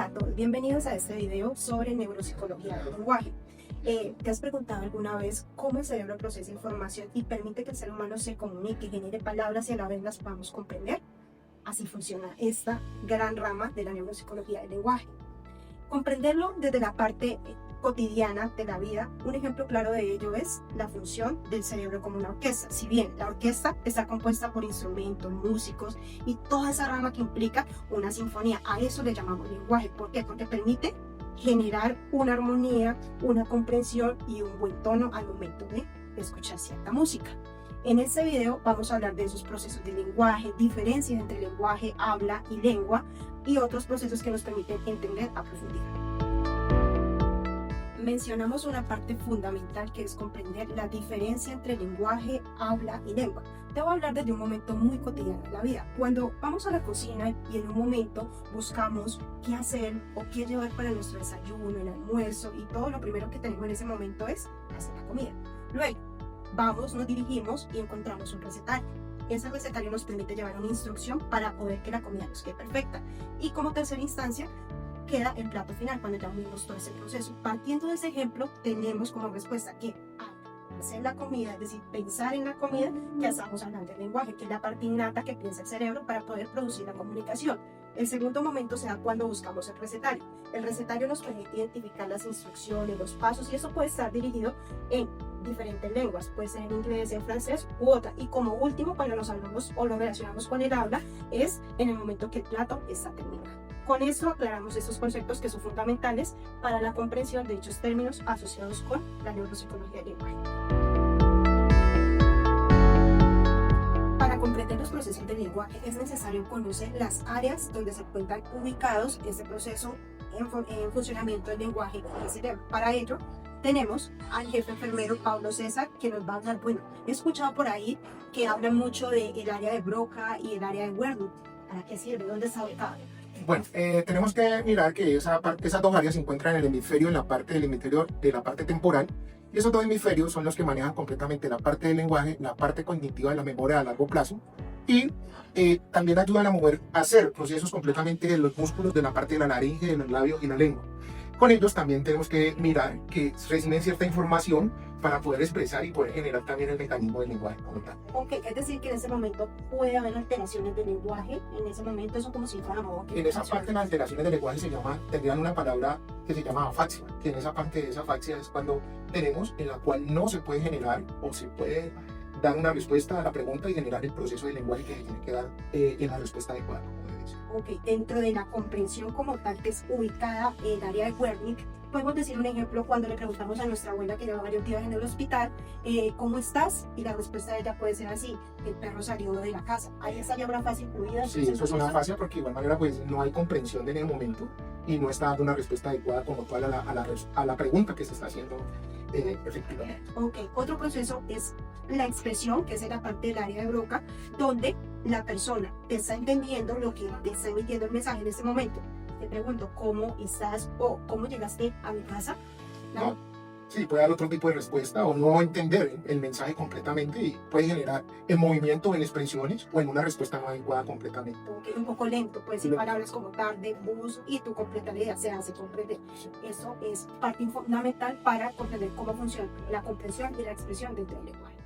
Hola a todos, bienvenidos a este video sobre neuropsicología del lenguaje. ¿Te has preguntado alguna vez cómo el cerebro procesa información y permite que el ser humano se comunique, genere palabras y a la vez las podamos comprender? Así funciona esta gran rama de la neuropsicología del lenguaje. Comprenderlo desde la parte cotidiana de la vida, un ejemplo claro de ello es la función del cerebro como una orquesta. Si bien la orquesta está compuesta por instrumentos, músicos y toda esa rama que implica una sinfonía, a eso le llamamos lenguaje. ¿Por qué? Porque permite generar una armonía, una comprensión y un buen tono al momento de escuchar cierta música. En este video vamos a hablar de esos procesos de lenguaje, diferencias entre lenguaje, habla y lengua y otros procesos que nos permiten entender a profundidad. Mencionamos una parte fundamental que es comprender la diferencia entre lenguaje, habla y lengua. Te voy a hablar desde un momento muy cotidiano de la vida. Cuando vamos a la cocina y en un momento buscamos qué hacer o qué llevar para nuestro desayuno, el almuerzo y todo, lo primero que tenemos en ese momento es hacer la comida. Luego, nos dirigimos y encontramos un recetario. Ese recetario nos permite llevar una instrucción para poder que la comida nos quede perfecta. Y como tercera instancia, queda el plato final cuando ya unimos todo ese proceso. Partiendo de ese ejemplo, tenemos como respuesta que al hacer la comida, es decir, pensar en la comida, ya estamos hablando del lenguaje, que es la parte innata que piensa el cerebro para poder producir la comunicación. El segundo momento se da cuando buscamos el recetario. El recetario nos permite identificar las instrucciones, los pasos, y eso puede estar dirigido en diferentes lenguas, puede ser en inglés, en francés u otra. Y como último, cuando nos hablamos o lo relacionamos con el habla, es en el momento que el plato está terminado. Con esto aclaramos estos conceptos que son fundamentales para la comprensión de dichos términos asociados con la neuropsicología del lenguaje. Para comprender los procesos del lenguaje es necesario conocer las áreas donde se encuentran ubicados este proceso en funcionamiento del lenguaje y el cerebro. Para ello, tenemos al jefe enfermero Pablo César, que nos va a hablar. Bueno, he escuchado por ahí que hablan mucho del área de Broca y el área de Wernicke. ¿Para qué sirve? ¿Dónde está ubicado? Bueno, tenemos que mirar que esas dos áreas se encuentran en el hemisferio, en la parte del hemisferio de la parte temporal, y esos dos hemisferios son los que manejan completamente la parte del lenguaje, la parte cognitiva de la memoria a largo plazo, y también ayudan a hacer procesos completamente de los músculos de la parte de la laringe, de los labios y la lengua. Con ellos también tenemos que mirar que reciben cierta información para poder expresar y poder generar también el mecanismo del lenguaje como tal. Ok, es decir que en ese momento puede haber alteraciones del lenguaje, en ese momento eso como si fuera en esa parte las alteraciones del lenguaje tendrían una palabra que se llama afasia, que en esa parte de esa afasia es cuando tenemos en la cual no se puede generar o se puede dar una respuesta a la pregunta y generar el proceso del lenguaje que se tiene que dar en la respuesta adecuada. Ok, dentro de la comprensión como tal que es ubicada en el área de Wernicke, podemos decir un ejemplo cuando le preguntamos a nuestra abuela que lleva varios días en el hospital, ¿cómo estás? Y la respuesta de ella puede ser así: el perro salió de la casa. Ahí está ya una fase incluida. Sí, eso es una fase porque de igual manera pues no hay comprensión en el momento y no está dando una respuesta adecuada como tal a la pregunta que se está haciendo efectivamente. Ok, otro proceso es la expresión, que es la parte del área de Broca, donde la persona te está entendiendo lo que te está emitiendo el mensaje en este momento. Te pregunto, ¿cómo estás? O ¿cómo llegaste a mi casa? No, sí, puede dar otro tipo de respuesta o no entender el mensaje completamente y puede generar en movimiento, en expresiones o en una respuesta no adecuada completamente. Un poco lento, puede decir palabras como tarde, bus, y tu completa idea se hace comprender. Eso es parte fundamental para comprender cómo funciona la comprensión y la expresión dentro del lenguaje.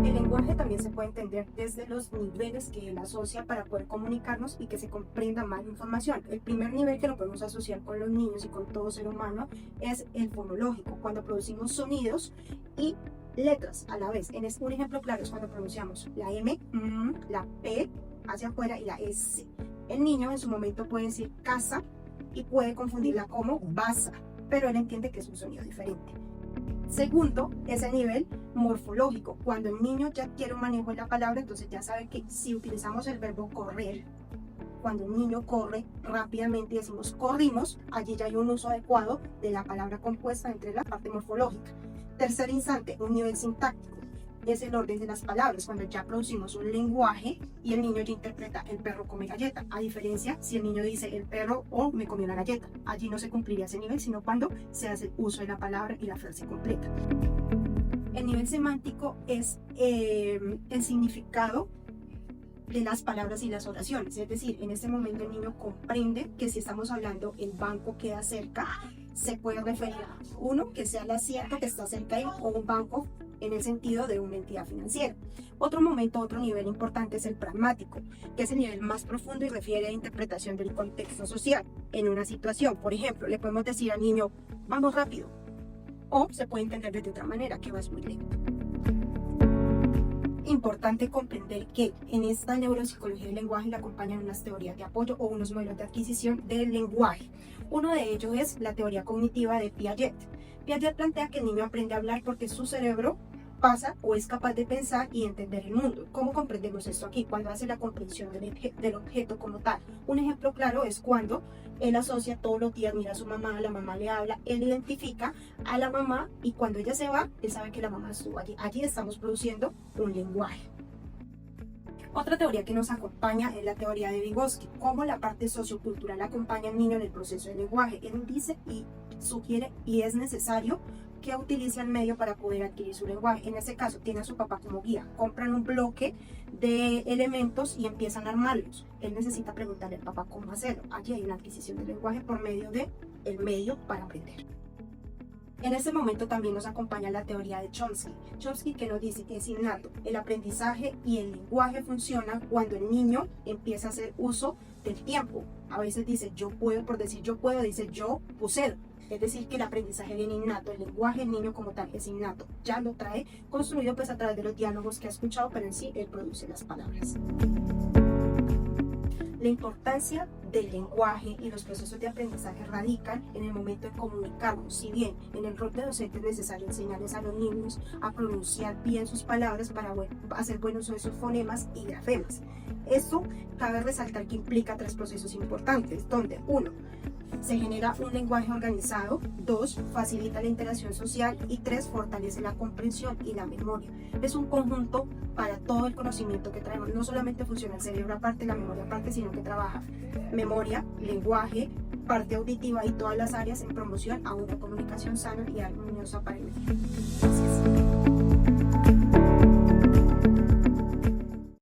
El lenguaje también se puede entender desde los niveles que él asocia para poder comunicarnos y que se comprenda más información. El primer nivel que lo podemos asociar con los niños y con todo ser humano es el fonológico, cuando producimos sonidos y letras a la vez. Un ejemplo claro es cuando pronunciamos la M, la P hacia afuera y la S. El niño en su momento puede decir casa y puede confundirla como basa, pero él entiende que es un sonido diferente. Segundo es el nivel morfológico, cuando el niño ya quiere un manejo de la palabra, entonces ya sabe que si utilizamos el verbo correr, cuando un niño corre rápidamente y decimos corrimos, allí ya hay un uso adecuado de la palabra compuesta entre la parte morfológica. Tercer instante, un nivel sintáctico, es el orden de las palabras, cuando ya producimos un lenguaje y el niño ya interpreta el perro come galleta, a diferencia si el niño dice el perro o me comió la galleta. Allí no se cumpliría ese nivel, sino cuando se hace uso de la palabra y la frase completa. El nivel semántico es el significado de las palabras y las oraciones. Es decir, en este momento el niño comprende que si estamos hablando el banco queda cerca, se puede referir a uno que sea el asiento que está cerca de él o un banco en el sentido de una entidad financiera. Otro nivel importante es el pragmático, que es el nivel más profundo y refiere a la interpretación del contexto social en una situación. Por ejemplo, le podemos decir al niño, vamos rápido, o se puede entender de otra manera, que vas muy lento. Importante comprender que en esta neuropsicología del lenguaje le acompañan unas teorías de apoyo o unos modelos de adquisición del lenguaje. Uno de ellos es la teoría cognitiva de Piaget. Piaget plantea que el niño aprende a hablar porque su cerebro pasa o es capaz de pensar y entender el mundo. ¿Cómo comprendemos esto aquí? Cuando hace la comprensión del objeto como tal. Un ejemplo claro es cuando él asocia todos los días, mira a su mamá, la mamá le habla, él identifica a la mamá y cuando ella se va, él sabe que la mamá estuvo allí. Allí estamos produciendo un lenguaje. Otra teoría que nos acompaña es la teoría de Vygotsky, cómo la parte sociocultural acompaña al niño en el proceso del lenguaje. Él dice y sugiere y es necesario que utilice el medio para poder adquirir su lenguaje. En este caso, tiene a su papá como guía. Compran un bloque de elementos y empiezan a armarlos. Él necesita preguntarle al papá cómo hacerlo. Allí hay una adquisición del lenguaje por medio del medio para aprender. En este momento también nos acompaña la teoría de Chomsky. Chomsky que nos dice que es innato. El aprendizaje y el lenguaje funcionan cuando el niño empieza a hacer uso del tiempo. A veces dice yo puedo, por decir yo puedo, dice yo pucedo. Es decir, que el aprendizaje viene innato, el lenguaje del niño como tal es innato, ya lo trae construido pues a través de los diálogos que ha escuchado, pero en sí él produce las palabras. La importancia del lenguaje y los procesos de aprendizaje radican en el momento de comunicarnos. Si bien en el rol de docente es necesario enseñarles a los niños a pronunciar bien sus palabras para hacer buen uso de sus fonemas y grafemas. Esto cabe resaltar que implica 3 procesos importantes, donde 1. Se genera un lenguaje organizado, 2. Facilita la interacción social y 3. Fortalece la comprensión y la memoria. Es un conjunto para todo el conocimiento que traemos. No solamente funciona el cerebro aparte, la memoria aparte, sino que trabaja memoria, lenguaje, parte auditiva y todas las áreas en promoción a una comunicación sana y armoniosa para el niño. Gracias.